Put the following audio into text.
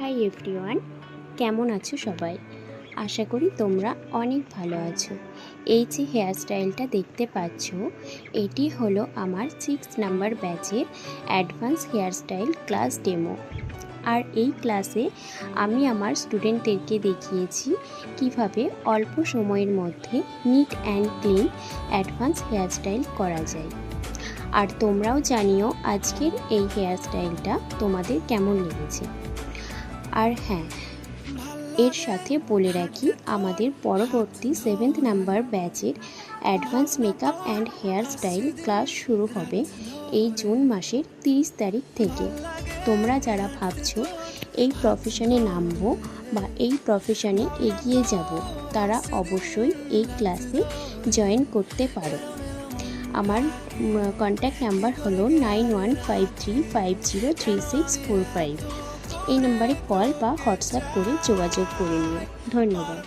Hi everyone, কেমন আছো সবাই? আশা করি তোমরা অনেক ভালো আছো। এই যে হেয়ার স্টাইলটা দেখতে পাচ্ছ, এটি হলো আমার 6 নাম্বার ব্যাচের advance hair style class demo. আর এই ক্লাসে আমি আমার স্টুডেন্টদেরকে দেখিয়েছি কিভাবে অল্প সময়ের মধ্যে neat and clean advance hair style করা যায়। আর তোমরাও জানিও আজকের এই হেয়ার স্টাইলটা তোমাদের কেমন লেগেছে। আর হ্যাঁ, এর সাথে বলে রাখি, আমাদের পরবর্তী 7th নাম্বার ব্যাচের advance makeup and hair style class শুরু হবে এই জুন মাসের 30 তারিখ থেকে। তোমরা যারা ভাবছো এই প্রফেশনে নামবো বা এই প্রফেশনে এগিয়ে যাব, তারা অবশ্যই এই ক্লাসে জয়েন করতে পারো। আমার কন্ট্যাক্ট নাম্বার হলো 9153503645। এই নম্বরে কল বা হোয়াটসঅ্যাপ করে যোগাযোগ করে নিও। ধন্যবাদ।